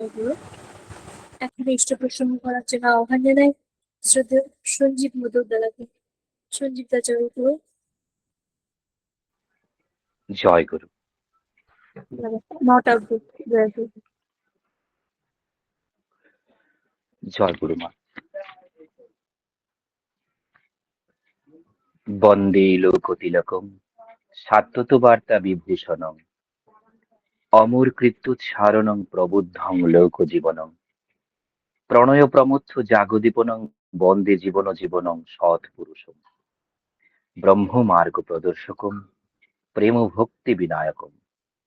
এগুলো এখন ইষ্ট প্রসঙ্গ করার জন্য আহ্বান জানাই শ্রদ্ধেয় সঞ্জীব মজুমদারকে। সঞ্জীব দা জয় গুরু। জয় গুরু। নটা অব্দি জয় গুরু। জয় গুরু মা। বন্দে লোকতিলকম সাত্তত বার্তা বিভূষণং অমর কৃত্যুৎসারণং প্রবুদ্ধং লোক জীবনং প্রণয় প্রমথ জাগদীপনং বন্দে জীবন জীবনং সৎ পুরুষং ব্রহ্ম মার্গ প্রদর্শকম প্রেম ভক্তি বিনায়কম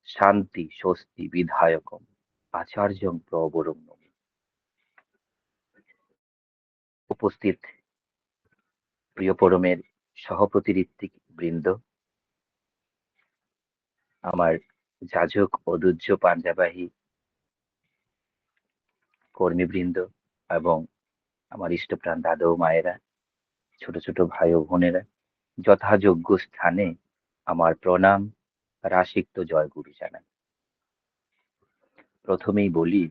শান্তি স্বস্তি বিধায়কম আচার্যং প্রবরং নমি। উপস্থিত প্রিয় পরমের সহপ্রতি ঋত্বিক বৃন্দ, আমার যাজক অদূর্য পাঞ্জাবাহী কর্মীবৃন্দ এবং আমার ইষ্টপ্রাণ দাদা ও মায়েরা, ছোট ছোট ভাই ও বোনেরা, যথাযোগ্য স্থানে আমার প্রণাম রাশিক্ত জয় গুরু জানাই। প্রথমেই বলি,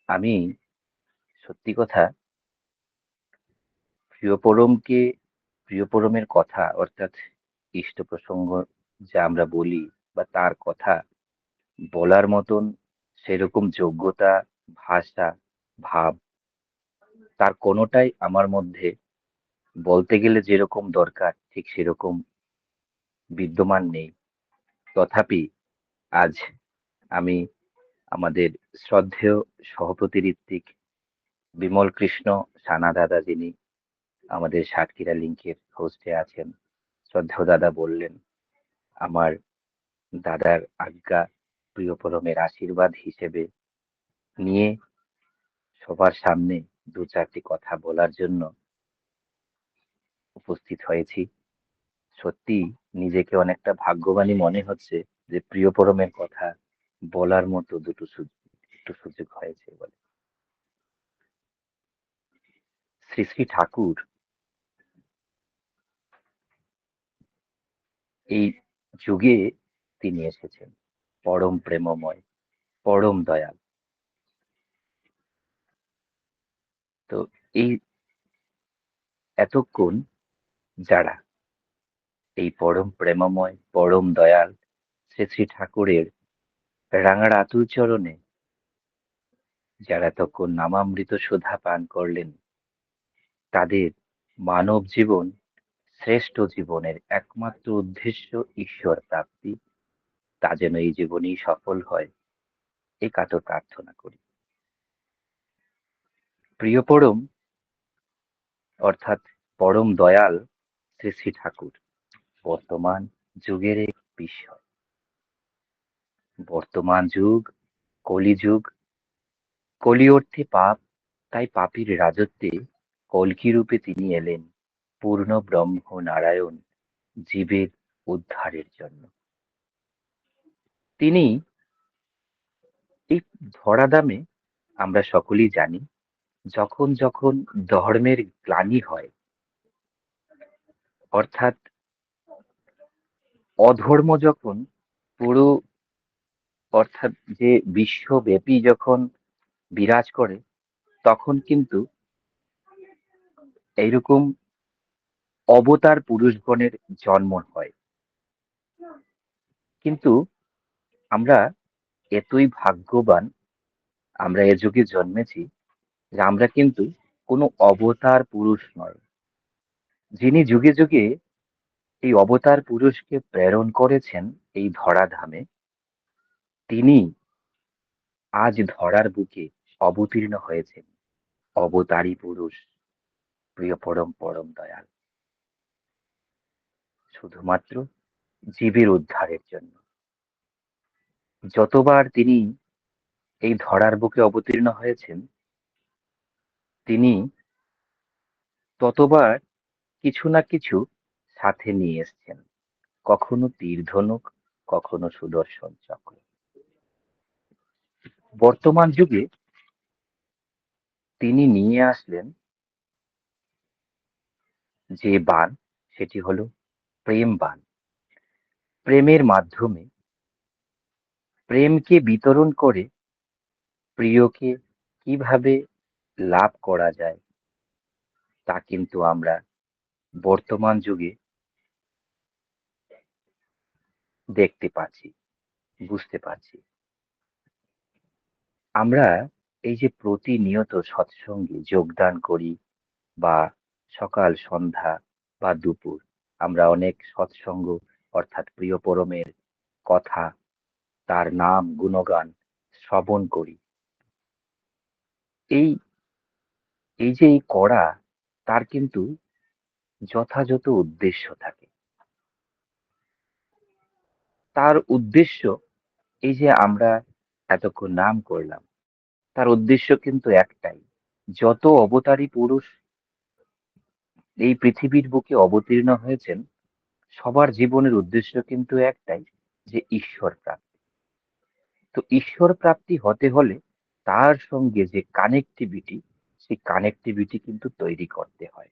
আমি সত্যি কথা প্রিয় পরমের কথা অর্থাৎ ইষ্ট প্রসঙ্গ যা আমরা বলি বা তার কথা বলার মতন সেরকম যোগ্যতা, ভাষা, ভাব তার কোনোটাই আমার মধ্যে বলতে গেলে যেরকম দরকার ঠিক সেরকম বিদ্যমান নেই। তথাপি আজ আমি আমাদের শ্রদ্ধেয় সহপতি ঋত্বিক বিমল কৃষ্ণ সানা দাদা, যিনি আমাদের সাতক্ষীরা লিংকের হোস্টে আছেন, শ্রদ্ধেয় দাদা বললেন আমার দাদার আজ্ঞা প্রিয় পরমের আশীর্বাদ হিসেবে নিয়ে সবার সামনে দু চারটি কথা বলার জন্য উপস্থিত হয়েছি। সত্যি নিজেকে অনেকটা ভাগ্যবানই মনে হচ্ছে যে প্রিয় পরমের কথা বলার মতো একটু সুযোগ হয়েছে বলে। শ্রী শ্রী ঠাকুর এই যুগে তিনি এসেছেন, পরম প্রেমময়, পরম দয়াল। তো এই এতক্ষণ যারা এই পরম প্রেমময় পরম দয়াল শ্রী শ্রী ঠাকুরের রাঙার আতুল চরণে যারা এতক্ষণ নামামৃত সুধা পান করলেন, তাদের মানব জীবন শ্রেষ্ঠ জীবনের একমাত্র উদ্দেশ্য ঈশ্বর প্রাপ্তি, তা যেন এই জীবনেই সফল হয় এই কাতর প্রার্থনা করি। প্রিয় পরম অর্থাৎ পরম দয়াল শ্রী শ্রী ঠাকুর বর্তমান যুগের এক বিস্ময়। বর্তমান যুগ কলিযুগ, কলি অর্থে পাপ, তাই পাপীর রাজত্বে কল্কি রূপে তিনি এলেন পূর্ণ ব্রহ্ম নারায়ণ জীবের উদ্ধারের জন্য। তিনি এই ধরাধামে আমরা সকলেই জানি, যখন যখন ধর্মের গ্লানি হয়, অর্থাৎ অধর্ম যখন পুরো অর্থাৎ যে বিশ্বব্যাপী যখন বিরাজ করে, তখন কিন্তু এইরকম অবতার পুরুষগণের জন্ম হয়। কিন্তু আমরা এতই ভাগ্যবান, আমরা এ যুগে জন্মেছি যে আমরা কিন্তু কোনো অবতার পুরুষ নয়। যিনি যুগে যুগে এই অবতার পুরুষকে প্রেরণ করেছেন এই ধরাধামে, তিনি আজ ধরার বুকে অবতীর্ণ হয়েছেন অবতারী পুরুষ প্রিয় পরম পরম দয়াল, শুধুমাত্র জীবের উদ্ধারের জন্য। যতবার তিনি এই ধরার বুকে অবতীর্ণ হয়েছেন, তিনি ততবার কিছু না কিছু সাথে নিয়ে এসছেন, কখনো তীর ধনুক, কখনো সুদর্শন চক্র। বর্তমান যুগে তিনি নিয়ে আসলেন যে বাণ, সেটি হলো প্রেম বাণ। প্রেমের মাধ্যমে প্রেমকে বিতরণ করে প্রিয়কে কিভাবে লাভ করা যায় তা কিন্তু আমরা বর্তমান যুগে দেখতে পাচ্ছি, বুঝতে পারছি। আমরা এই যে প্রতিনিয়ত সৎসঙ্গে যোগদান করি বা সকাল সন্ধ্যা বা দুপুর আমরা অনেক সৎসঙ্গ অর্থাৎ প্রিয় পরমের কথা, তার নাম গুণগান শ্রবণ করি। এই এই যে এই করা, তার কিন্তু যথাযথ উদ্দেশ্য থাকে। তার উদ্দেশ্য এই যে আমরা এতক্ষণ নাম করলাম, তার উদ্দেশ্য কিন্তু একটাই। যত অবতারী পুরুষ এই পৃথিবীর বুকে অবতীর্ণ হয়েছেন, সবার জীবনের উদ্দেশ্য কিন্তু একটাই, যে ঈশ্বর প্রাপ্তি। তো ঈশ্বর প্রাপ্তি হতে হলে তার সঙ্গে যে কানেক্টিভিটি, সেই কানেক্টিভিটি কিন্তু তৈরি করতে হয়।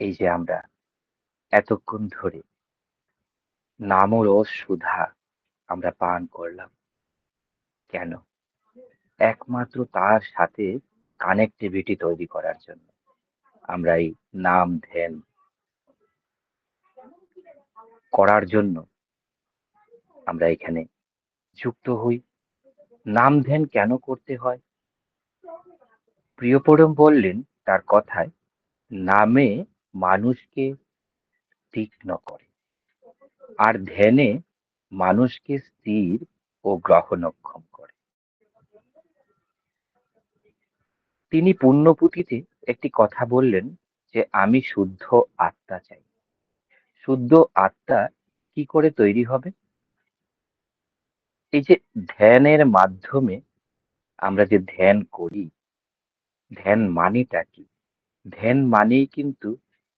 এই যে আমরা এতক্ষণ ধরে নাম ও রস সুধা আমরা পান করলাম, কেন? একমাত্র তার সাথে কানেক্টিভিটি তৈরি করার জন্য। আমরা এই নাম ধ্যান করার জন্য আমরা এখানে যুক্ত হই। নাম ধ্যান কেন করতে হয়? প্রিয়পরম বললেন তার কথায়, নামে মানুষকে তীক্ষ্ণ করে, আর ধ্যানে মানুষকে স্থির ও গ্রহণক্ষম করে। তিনি পুণ্যপুঁথিতে একটি কথা বললেন যে আমি শুদ্ধ আত্মা চাই। শুদ্ধ আত্মা কি করে তৈরি হবে? এই যে ধ্যানের মাধ্যমে আমরা যে ধ্যান করি, ধ্যান মানেটা কি? ধ্যান মানেই কিন্তু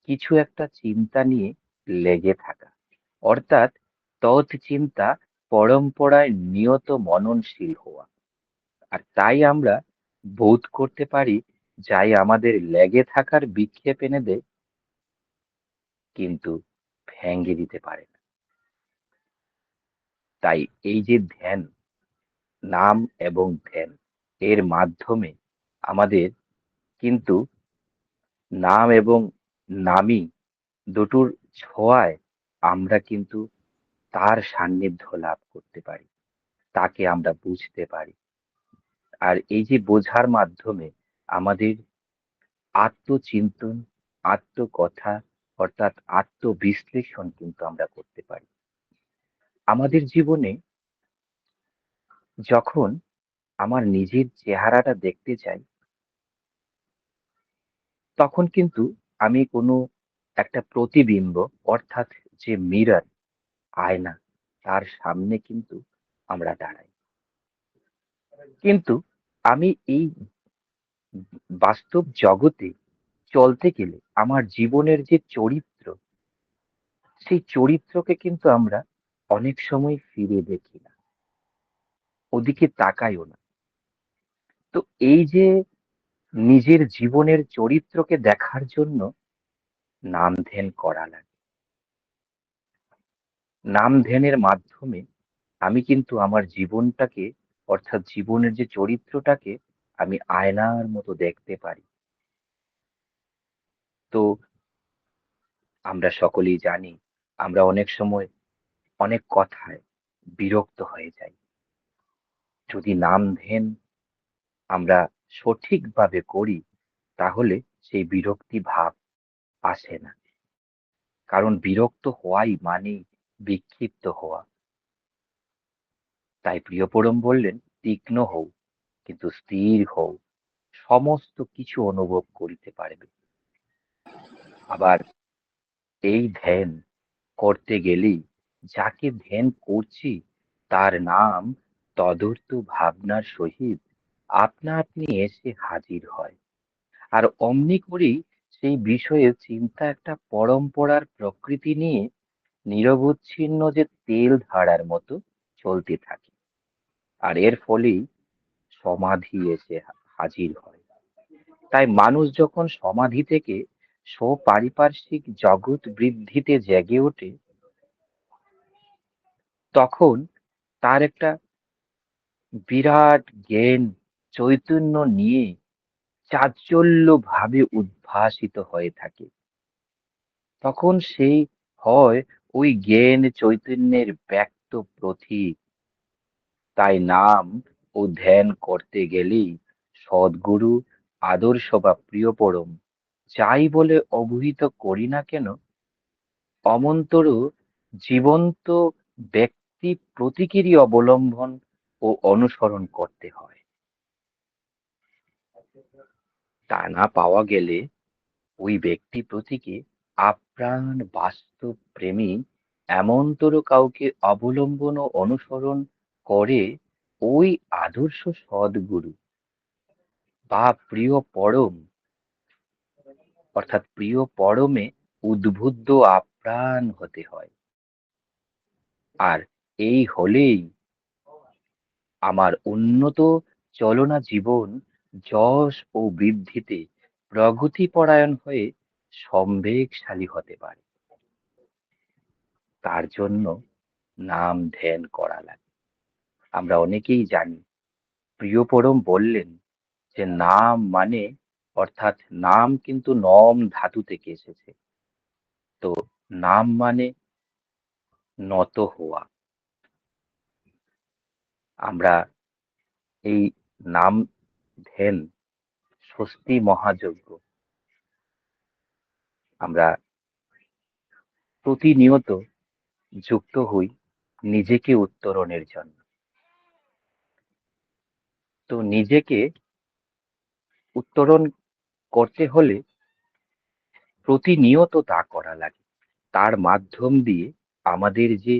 কিছু একটা চিন্তা নিয়ে লেগে থাকা, অর্থাৎ তৎ চিন্তা পরম্পরায় নিয়ত মননশীল হওয়া। আর তাই আমরা বোধ করতে পারি, যাই আমাদের লেগে থাকার বিক্ষেপ এনে দেয়, কিন্তু ভেঙে দিতে পারে না। তাই এই যে ধ্যান, নাম এবং ধ্যান, এর মাধ্যমে আমাদের কিন্তু নাম এবং নামী দুটোর ছোঁয়ায় আমরা কিন্তু তার সান্নিধ্য লাভ করতে পারি, তাকে আমরা বুঝতে পারি। আর এই যে বোঝার মাধ্যমে আমাদের আত্মচিন্তন, আত্মকথা, অর্থাৎ আত্মবিশ্লেষণ কিন্তু আমরা করতে পারি। আমাদের জীবনে যখন আমার নিজের চেহারাটা দেখতে চাই, তখন কিন্তু আমি কোনো একটা প্রতিবিম্ব, অর্থাৎ যে মিরর, আয়না, তার সামনে কিন্তু আমরা দাঁড়াই। কিন্তু আমি এই বাস্তব জগতে চলতে গেলে আমার জীবনের যে চরিত্র, সেই চরিত্রকে কিন্তু আমরা অনেক সময় ফিরে দেখি না, ওদিকে তাকাইও না। তো এই যে নিজের জীবনের চরিত্রকে দেখার জন্য নাম ধ্যান করা লাগে। নাম ধ্যানের মাধ্যমে আমি কিন্তু আমার জীবনটাকে, অর্থাৎ জীবনের যে চরিত্রটাকে আমি আয়নার মতো দেখতে পারি। তো আমরা সকলেই জানি, আমরা অনেক সময় অনেক কথায় বিরক্ত হয়ে যাই। যদি নাম ধ্যান আমরা সঠিকভাবে করি, তাহলে সেই বিরক্তি ভাব আসে না। কারণ বিরক্ত হওয়াই মানে বিক্ষিপ্ত হওয়া। তাই প্রিয়পরম বললেন, তীক্ষ্ণ হও কিন্তু স্থির হও, সমস্ত কিছু অনুভব করিতে পারবে। আবার এই ধ্যান করতে গেলেই যাকে ধ্যান করছি তার নাম তদর্থ ভাবনার সহিত আপনা আপনি এসে হাজির হয়। আর অমনি করেই সেই বিষয়ে চিন্তা একটা পরম্পরার প্রকৃতি নিয়ে নিরবচ্ছিন্ন যে তেল ধারার মতো চলতে থাকে। আর এর ফলেই সমাধি এসে হাজির হয়। তাই মানুষ যখন সমাধি থেকে স্বপারিপার্শ্বিক জগৎ বৃদ্ধিতে জেগে ওঠে, তখন তার একটা বিরাট জ্ঞান চৈতন্য নিয়ে চাঞ্চল্য ভাবে উদ্ভাসিত হয়ে থাকে, তখন সেই হয় ওই জ্ঞান চৈতন্যের ব্যক্ত প্রতীক। তাই নাম ও ধ্যান করতে গেলেই সদ্গুরু, আদর্শ বা প্রিয়পরম যাই বলে অবহিত করি না কেন, অমন্তর জীবন্ত ব্যক্তি প্রতীকেরই অবলম্বন ও অনুসরণ করতে হয়। তা না পাওয়া গেলে ওই ব্যক্তি প্রতীকে আপ্রাণ বাস্তব প্রেমী এমনতর কাউকে অবলম্বন ও অনুসরণ করে ওই আদর্শ সদ্গুরু বা প্রিয় পরম, অর্থাৎ প্রিয় পরমে উদ্বুদ্ধ আপ্রাণ হতে হয়। আর এই হলেই আমার উন্নত চলনা জীবন যশ ও বৃদ্ধিতে প্রগতিপরায়ণ হয়ে সম্বেগশালী হতে পারে। তার জন্য নাম ধ্যান করা লাগে। আমরা অনেকেই জানি, প্রিয়পরম বললেন যে নাম মানে, অর্থাৎ নাম কিন্তু নম ধাতু থেকে এসেছে। তো নাম মানে নত হওয়া। আমরা এই নাম ধ্যান, স্বস্তি মহাযজ্ঞ আমরা প্রতিনিয়ত যুক্ত হই নিজেকে উত্তরণের জন্য। তো নিজেকে উত্তরণ করতে হলে প্রতিনিয়ত তা করা লাগে। তার মাধ্যম দিয়ে আমাদের যে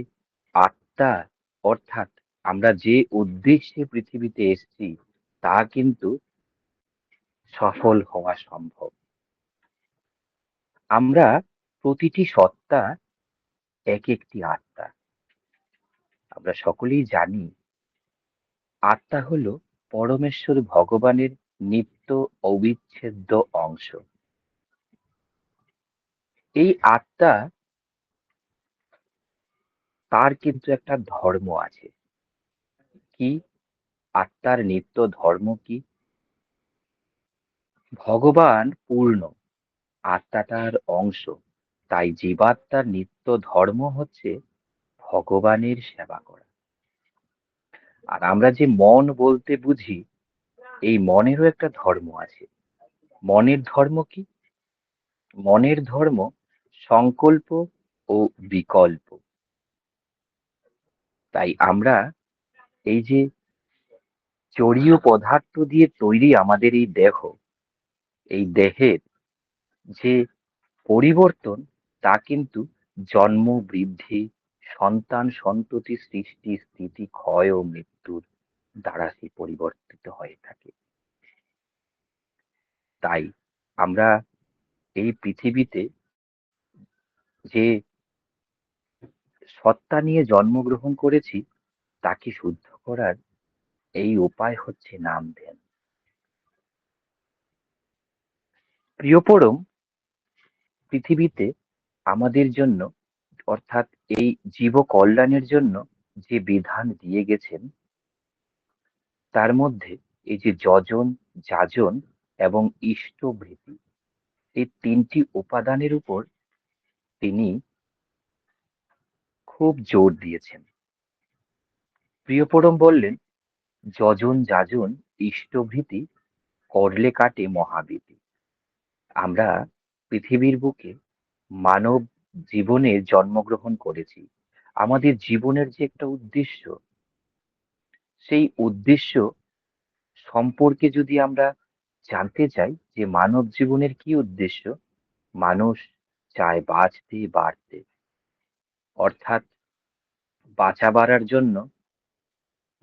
আত্মা, অর্থাৎ আমরা যে উদ্দেশ্যে পৃথিবীতে এসেছি, তা কিন্তু সফল হওয়া সম্ভব। আমরা প্রতিটি সত্তা এক একটি আত্মা। আমরা সকলেই জানি আত্মা হলো পরমেশ্বর ভগবানের নিত্য অবিচ্ছেদ্য অংশ। এই আত্মা, তার কিন্তু একটা ধর্ম আছে। কি? আত্মার নিত্য ধর্ম কি? ভগবান পূর্ণ, আত্মা তার অংশ। তাই জীবাত্মার নিত্য ধর্ম হচ্ছে ভগবানের সেবা করা। আর আমরা যে মন বলতে বুঝি, এই মনেরও একটা ধর্ম আছে। মনের ধর্ম কি? মনের ধর্ম সংকল্প ও বিকল্প। তাই আমরা এই যে জড়ীয় পদার্থ দিয়ে তৈরি আমাদের এই দেহ, এই দেহের যে পরিবর্তন, তা কিন্তু জন্ম, বৃদ্ধি, সন্তান সন্ততি, সৃষ্টি, স্থিতি, ক্ষয় ও মৃত্যুর দ্বারা সে পরিবর্তিত হয়ে থাকে। তাই আমরা এই পৃথিবীতে যে সত্তা নিয়ে জন্মগ্রহণ করেছি, তাকে শুদ্ধ করার এই উপায় হচ্ছে নাম ধ্যান। প্রিয়পরম পৃথিবীতে আমাদের জন্য, অর্থাৎ এই জীব কল্যাণের জন্য যে বিধান দিয়ে গেছেন, তার মধ্যে এই যে যজন, যাজন এবং ইষ্টভৃতি, এই তিনটি উপাদানের উপর তিনি খুব জোর দিয়েছেন। প্রিয়পরম বললেন, যজন, যাজন, ইষ্টভৃতি করলে কাটে মহাবিধি। আমরা পৃথিবীর বুকে মানব জীবনে জন্মগ্রহণ করেছি। আমাদের জীবনের যে একটা উদ্দেশ্য, সেই উদ্দেশ্য সম্পর্কে যদি আমরা জানতে চাই যে মানব জীবনের কি উদ্দেশ্য, মানুষ চায় বাঁচতে, বাড়তে। অর্থাৎ বাঁচা বাড়ার জন্য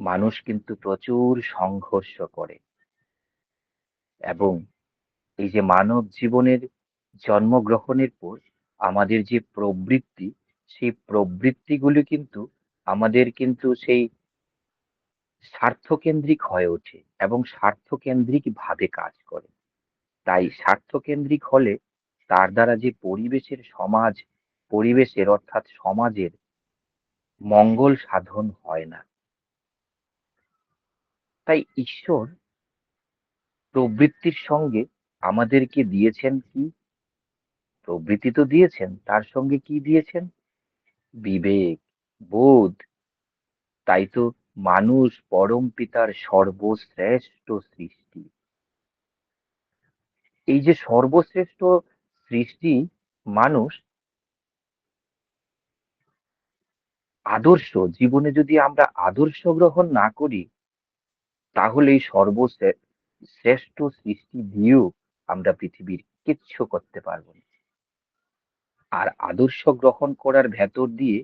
মানুষ কিন্তু প্রচুর সংঘর্ষ করে। এবং এই যে মানব জীবনের জন্মগ্রহণের পর আমাদের যে প্রবৃত্তি, সেই প্রবৃত্তিগুলি কিন্তু আমাদের কিন্তু সেই স্বার্থকেন্দ্রিক হয়ে ওঠে এবং স্বার্থকেন্দ্রিক ভাবে কাজ করে। তাই স্বার্থকেন্দ্রিক হলে তার দ্বারা যে পরিবেশের, অর্থাৎ সমাজের মঙ্গল সাধন হয় না। তাই ঈশ্বর প্রবৃত্তির সঙ্গে আমাদেরকে দিয়েছেন কি? প্রবৃত্তি তো দিয়েছেন, তার সঙ্গে কি দিয়েছেন? বিবেক, বোধ। তাই তো মানুষ পরম পিতার সর্বশ্রেষ্ঠ সৃষ্টি। এই যে সর্বশ্রেষ্ঠ সৃষ্টি মানুষ, আদর্শ জীবনে যদি আমরা আদর্শ গ্রহণ না করি, তাহলে এই শ্রেষ্ঠ সৃষ্টি দিয়েও আমরা পৃথিবীর কিচ্ছু করতে পারবো না। আর আদর্শ গ্রহণ করার ভেতর দিয়ে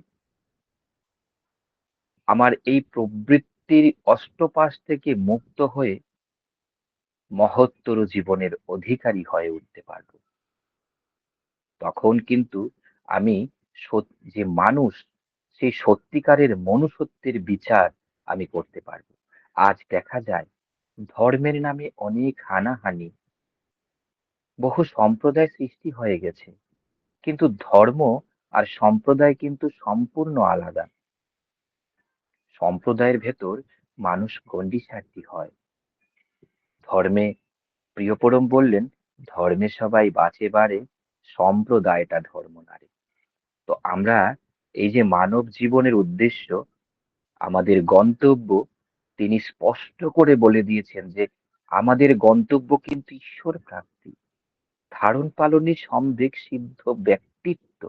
আমার এই প্রবৃত্তির অষ্টপাশ থেকে মুক্ত হয়ে মহত্তর জীবনের অধিকারী হয়ে উঠতে পারবো। তখন কিন্তু আমি যে মানুষ, সেই সত্যিকারের মনুষ্যত্বের বিচার আমি করতে পারবো। আজ দেখা যায় ধর্মের নামে অনেক হানাহানি, বহু সম্প্রদায় সৃষ্টি হয়ে গেছে, কিন্তু ধর্ম আর সম্প্রদায় কিন্তু সম্পূর্ণ আলাদা। সম্প্রদায়ের ভেতর মানুষ গণ্ডি হয়। ধর্মে প্রিয়পরম বললেন, ধর্মে সবাই বাঁচে বাড়ে, সম্প্রদায়টা ধর্ম নারে। তো আমরা এই যে মানব জীবনের উদ্দেশ্য, আমাদের গন্তব্য, তিনি স্পষ্ট করে বলে দিয়েছেন যে আমাদের গন্তব্য কিন্তু ঈশ্বর প্রাপ্তি, ধারণ পালনে সম্বেগ সিদ্ধ ব্যক্তিত্ব।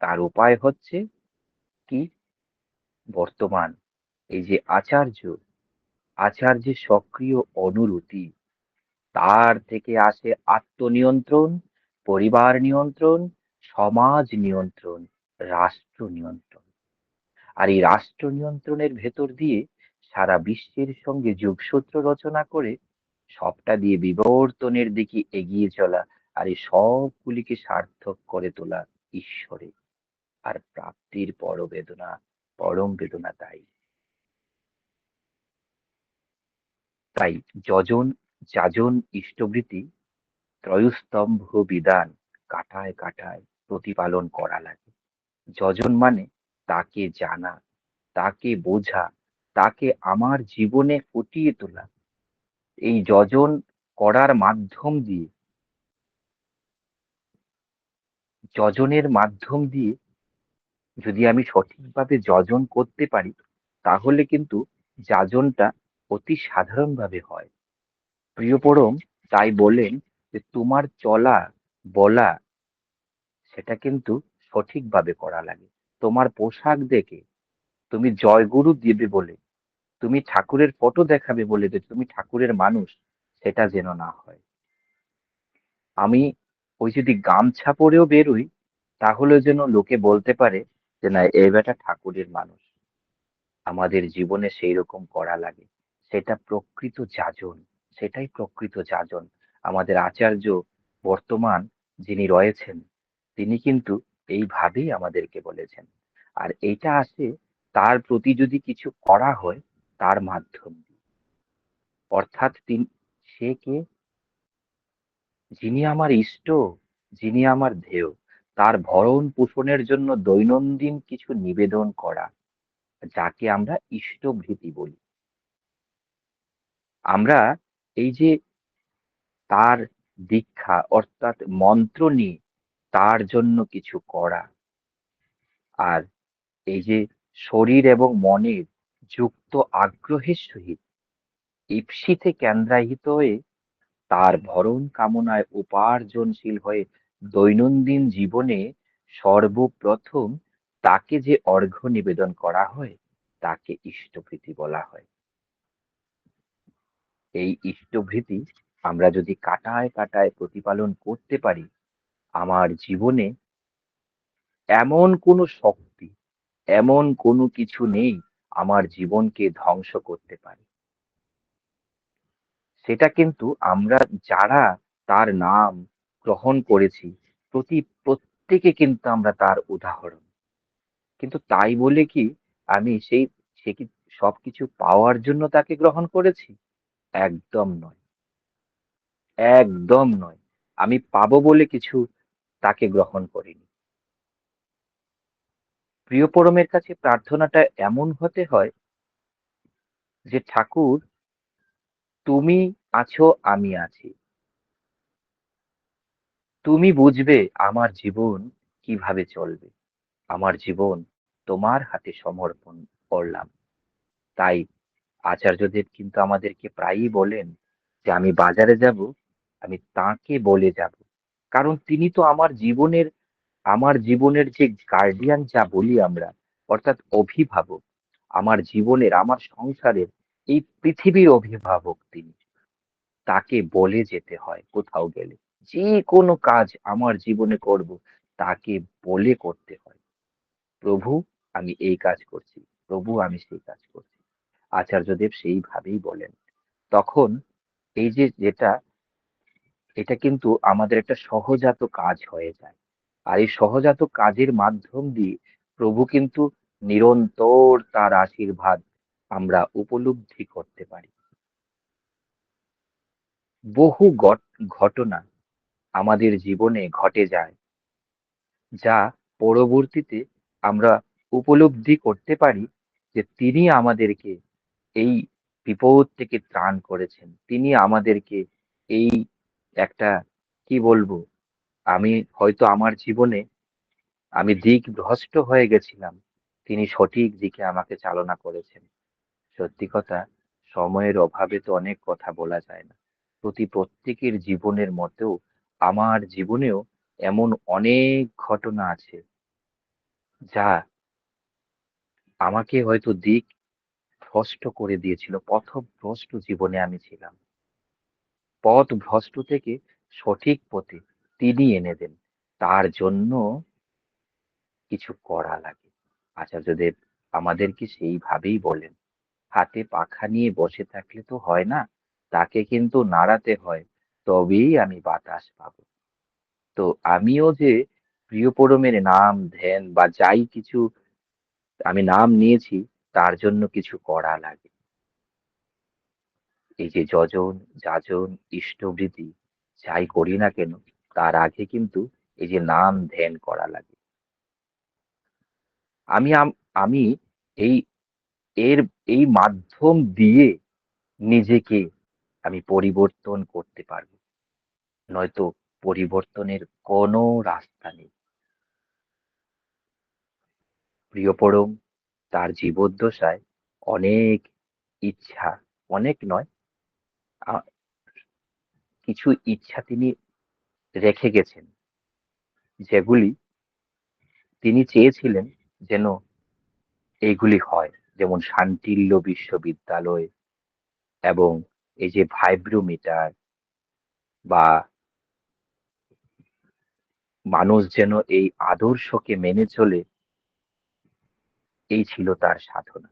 তার উপায় হচ্ছে কি? বর্তমান এই যে আচার্যের সক্রিয় অনুরূতি, তার থেকে আসে আত্মনিয়ন্ত্রণ, পরিবার নিয়ন্ত্রণ, সমাজ নিয়ন্ত্রণ, রাষ্ট্র নিয়ন্ত্রণ। আর এই রাষ্ট্র নিয়ন্ত্রণের ভেতর দিয়ে সারা বিশ্বের সঙ্গে যোগসূত্র রচনা করে সবটা দিয়ে বিবর্তনের দিকে এগিয়ে চলা, আর এই সবগুলিকে সার্থক করে তোলা ঈশ্বরে। আর প্রাপ্তির পরম বেদনা তাই। তাই যজন যাজন ইষ্টবৃত্তি ত্রয়স্তম্ভ বিধান কাঠায় কাঠায় প্রতিপালন করা লাগে। যজন মানে তাকে জানা, তাকে বোঝা, তাকে আমার জীবনে ফুটিয়ে তোলা। এই যজন করার মাধ্যম দিয়ে, যজনের মাধ্যম দিয়ে যদি আমি সঠিকভাবে যজন করতে পারি, তাহলে কিন্তু যাজনটা অতি সাধারণভাবে হয়। প্রিয়পরম তাই বলেন যে তোমার চলা বলা সেটা কিন্তু সঠিকভাবে করা লাগে। তোমার পোশাক দেখে তুমি জয়গুরু দেবে বলে, তুমি ঠাকুরের ফটো দেখাবে বলে যে তুমি ঠাকুরের মানুষ, সেটা যেন না হয়। আমি ওই যদি গামছা পরেও বেরোই, তাহলে যেন লোকে বলতে পারে যে না, এই বেটা ঠাকুরের মানুষ। আমাদের জীবনে সেই রকম করা লাগে। সেটা প্রকৃত যাজন, সেটাই প্রকৃত যাজন। আমাদের আচার্য বর্তমান যিনি রয়েছেন, তিনি কিন্তু এইভাবেই আমাদেরকে বলেছেন। আর এইটা আসে তার প্রতি যদি কিছু করা হয় তার মাধ্যম দিয়ে। অর্থাৎ সে কে? যিনি আমার ইষ্ট, যিনি আমার ধেয়, তার ভরণ পোষণের জন্য দৈনন্দিন কিছু নিবেদন করা, যাকে আমরা ইষ্টভৃতি বলি। আমরা এই যে তার দীক্ষা অর্থাৎ মন্ত্র নিয়ে তার জন্য কিছু করা, আর এই যে শরীর এবং মনের যুক্ত আগ্রহের সহিত ঈপ্সিতে কেন্দ্রায়িত হয়ে তার ভরণ কামনায় উপার্জনশীল হয়ে দৈনন্দিন জীবনে সর্বপ্রথম তাকে যে অর্ঘ্য নিবেদন করা হয়, তাকে ইষ্টভৃতি বলা হয়। এই ইষ্টভৃতি আমরা যদি কাটায় কাটায় প্রতিপালন করতে পারি, আমার জীবনে এমন কোনো শক্তি, এমন কোনো কিছু নেই আমার জীবনকে ধ্বংস করতে পারে। সেটা কিন্তু আমরা যারা তার নাম গ্রহণ করেছি, প্রত্যেকে কিন্তু আমরা তার উদাহরণ। কিন্তু তাই বলে কি আমি সে কি সবকিছু পাওয়ার জন্য তাকে গ্রহণ করেছি? একদম নয়, একদম নয়। আমি পাবো বলে কিছু তাকে গ্রহণ করিনি। প্রিয় পরমের কাছে প্রার্থনাটা এমন হতে হয় যে ঠাকুর, তুমি আছো, আমি আছি। তুমি বুঝবে আমার জীবন কিভাবে চলবে। আমার জীবন তোমার হাতে সমর্পণ করলাম। তাই আচার্যদেব কিন্তু আমাদেরকে প্রায়ই বলেন যে আমি বাজারে যাব, আমি তাকে বলে যাব। কারণ তিনি তো আমার জীবনের যে গার্ডিয়ান যা বলি আমরা, অর্থাৎ অভিভাবক, আমার জীবনের, আমার সংসারের, এই পৃথিবীর অভিভাবক তিনি। তাকে বলে যেতে হয় কোথাও গেলে। যে কোনো কাজ আমার জীবনে করব, তাকে বলে করতে হয়। প্রভু, আমি এই কাজ করছি। প্রভু, আমি সেই কাজ করছি। আচার্যদেব সেইভাবেই বলেন। তখন এই যে যেটা, এটা কিন্তু আমাদের একটা সহজাত কাজ হয়ে যায়। আর এই সহজাত কাজের মাধ্যম দিয়ে প্রভু কিন্তু নিরন্তর তার আশীর্বাদ আমরা উপলব্ধি করতে পারি। বহু ঘটনা আমাদের জীবনে ঘটে যায়, যা পরবর্তীতে আমরা উপলব্ধি করতে পারি যে তিনি আমাদেরকে এই বিপদ থেকে ত্রাণ করেছেন। তিনি আমাদেরকে এই একটা, কি বলবো, আমি হয়তো আমার জীবনে আমি দিক ভ্রষ্ট হয়ে গেছিলাম, তিনি সঠিক দিকে আমাকে চালনা করেছেন। সত্যি কথা, সময়ের অভাবে তো অনেক কথা বলা যায় না। প্রত্যেকের জীবনের মতেও আমার জীবনেও এমন অনেক ঘটনা আছে, যা আমাকে হয়তো দিক ভ্রষ্ট করে দিয়েছিল। পথভ্রষ্ট জীবনে আমি ছিলাম। পথ ভ্রষ্ট থেকে সঠিক পথে তিনি এনে দেন। তার জন্য কিছু করা লাগে। আচার্যদেব আমাদেরকে সেইভাবেই বলেন, হাতে পাখা নিয়ে বসে থাকলে তো হয় না, তাকে কিন্তু নাড়াতে হয়, তবেই আমি বাতাস পাবো। তো আমিও যে প্রিয় পরমের নাম ধ্যান বা যাই কিছু আমি নাম নিয়েছি, তার জন্য কিছু করা লাগে। এই যে যজন যাজন ইষ্টবৃতি যাই করি না কেন, তার আগে কিন্তু এই যে নাম ধ্যান করা লাগে। আমি আমি এই এর এই মাধ্যম দিয়ে নিজেকে আমি পরিবর্তন করতে পারবো, নয়তো পরিবর্তনের কোনো রাস্তা নেই। প্রিয়পরম তার জীবদ্দশায় অনেক ইচ্ছা, অনেক নয়, আ- কিছু ইচ্ছা তিনি রেখে গেছেন, যেগুলি তিনি চেয়েছিলেন যেন এইগুলি হয়। যেমন শান্তিল্য বিশ্ববিদ্যালয়, এবং এই যে ভাইব্রোমিটার, বা মানুষ যেন এই আদর্শকে মেনে চলে, এই ছিল তার সাধনা।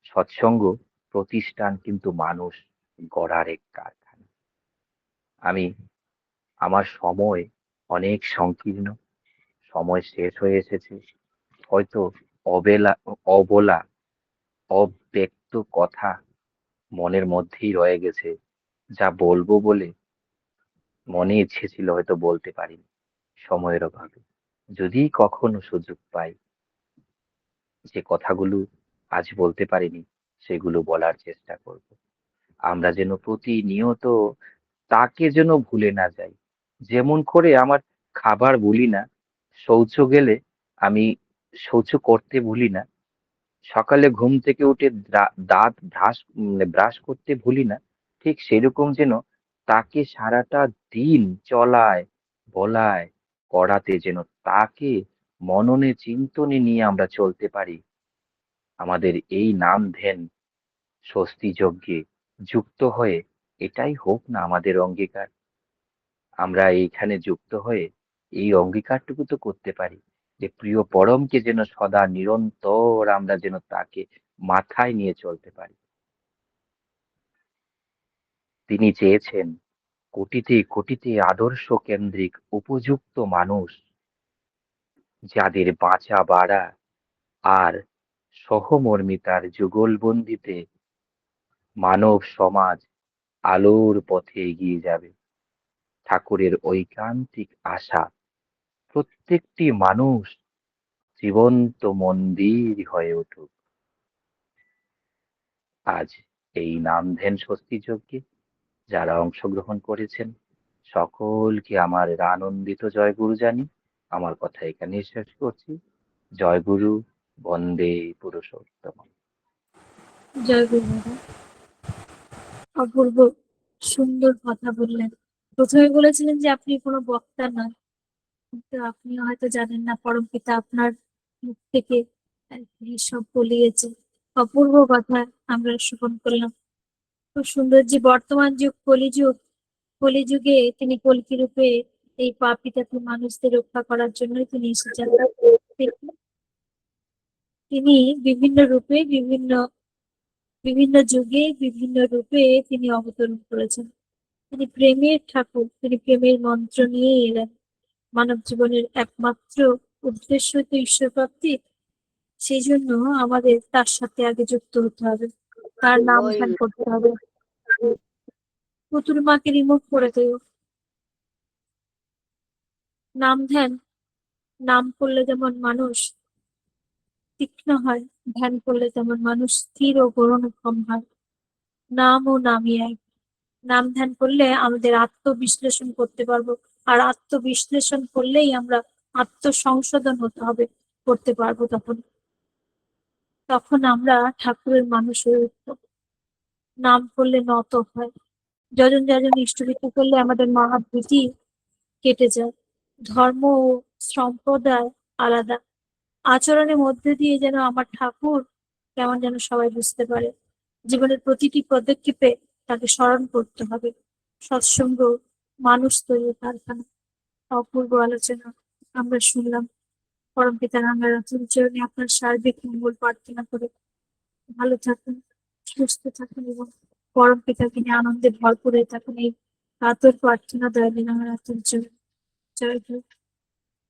সৎসঙ্গ প্রতিষ্ঠান কিন্তু মানুষ গড়ার এক কারখানা। আমি আমার সময় অনেক সংকীর্ণ, সময় শেষ হয়ে এসেছে। হয়তো অবেলা অবলা অব্যক্ত কথা মনের মধ্যেই রয়ে গেছে, যা বলবো বলে মনে ইচ্ছে ছিল, হয়তো বলতে পারিনি সময়ের অভাবে। যদি কখনো সুযোগ পাই, যে কথাগুলো আজ বলতে পারিনি, সেগুলো বলার চেষ্টা করব। আমরা যেন প্রতিনিয়ত তাকে যেন ভুলে না যাই। যেমন করে আমার খাবার ভুলি না, শৌচ গেলে আমি শৌচ করতে ভুলি না, সকালে ঘুম থেকে উঠে দাঁত ব্রাশ করতে ভুলি না, ঠিক সেরকম যেন তাকে সারাটা দিন চলায়, বলায়, করাতে যেন তাকে মননে চিন্তনে নিয়ে আমরা চলতে পারি। আমাদের এই নাম ধ্যান স্বস্তি যজ্ঞে যুক্ত হয়ে এটাই হোক না আমাদের অঙ্গীকার। আমরা এইখানে যুক্ত হয়ে এই অঙ্গীকারটুকু তো করতে পারি, যে প্রিয় পরমকে যেন সদা নিরন্তর আমরা যেন তাকে মাথায় নিয়ে চলতে পারি। তিনি চেয়েছেন কোটিতে কোটিতে আদর্শ কেন্দ্রিক উপযুক্ত মানুষ, যাদের বাঁচা বাড়া আর সহমর্মিতার যুগলবন্দিতে মানব সমাজ আলোর পথে এগিয়ে যাবে। ঠাকুরের ঐকান্তিক আশা, প্রত্যেকটি মানুষ জীবন্ত মন্দির হয়ে উঠুক। আজ এই নাম ধ্যান স্বস্তি যজ্ঞে যারা অংশগ্রহণ করেছেন সকলকে আমার আনন্দিত জয়গুরু জানি আমার কথা এখানেই শেষ করছি। জয়গুরু, বন্দে পুরুষোত্তম। জয় গুরু দাদা। অপূর্ব সুন্দর কথা বললেন। প্রথমে বলেছিলেন যে আপনি কোনো বক্তা নন, কিন্তু আপনি হয়তো জানেন না পরমপিতা আপনার মুখ থেকে সব বলিয়েছে। অপূর্ব কথা আমরা শ্রবণ করলাম। খুব সুন্দর যে বর্তমান যুগ কলিযুগ, কলিযুগে তিনি কল্কি রূপে এই পাপিতাকে মানুষদের রক্ষা করার জন্যই তিনি এসেছেন। তিনি বিভিন্ন রূপে বিভিন্ন যুগে বিভিন্ন রূপে তিনি অবতরণ করেছেন। তিনি প্রেমের ঠাকুর, তিনি প্রেমের মন্ত্র নিয়ে এলেন। মানব জীবনের একমাত্র উদ্দেশ্য তো ঈশ্বর প্রাপ্তি। সেই জন্য আমাদের তার সাথে আগে যুক্ত হতে হবে, তার নাম ধ্যান করতে হবে। পুতুল মাকে রিমুভ করে দেও। নাম ধ্যান, নাম করলে যেমন মানুষ তীক্ষ্ণ হয়, ধ্যান করলে তেমন মানুষ স্থির ও গৌরবক্ষম হয়। নাম ও নামই এক। নাম ধ্যান করলে আমাদের আত্মবিশ্লেষণ করতে পারবো, আর আত্মবিশ্লেষণ করলেই আমরা আত্মসংশোধন করতে পারবো। তখন আমরা ঠাকুরের মানুষ হয়ে উঠবো। নাম করলে নত হয়। যজন যজন ইষ্টভৃতি করলে আমাদের মহাভীতি কেটে যায়। ধর্ম ও সম্প্রদায় আলাদা, আচরণের মধ্যে দিয়ে যেন আমার ঠাকুর কেমন যেন সবাই বুঝতে পারে। জীবনের প্রতিটি পদক্ষেপে তাকে স্মরণ করতে হবে। সৎসঙ্গ মানুষ তৈরির কারখানা। অপূর্ব আলোচনা আমরা শুনলাম। পরমপিতা রাঙ্গা রাতুল চরণে আপনার সার্বিক মঙ্গল প্রার্থনা করে ভালো থাকুন, সুস্থ থাকুন এবং পরমপিতাকে নিয়ে আনন্দে ভরপুর হয়ে থাকুন। এই কাতর প্রার্থনা দয়ালে রাঙ্গা রাতুল চরণে। জয় গুরু।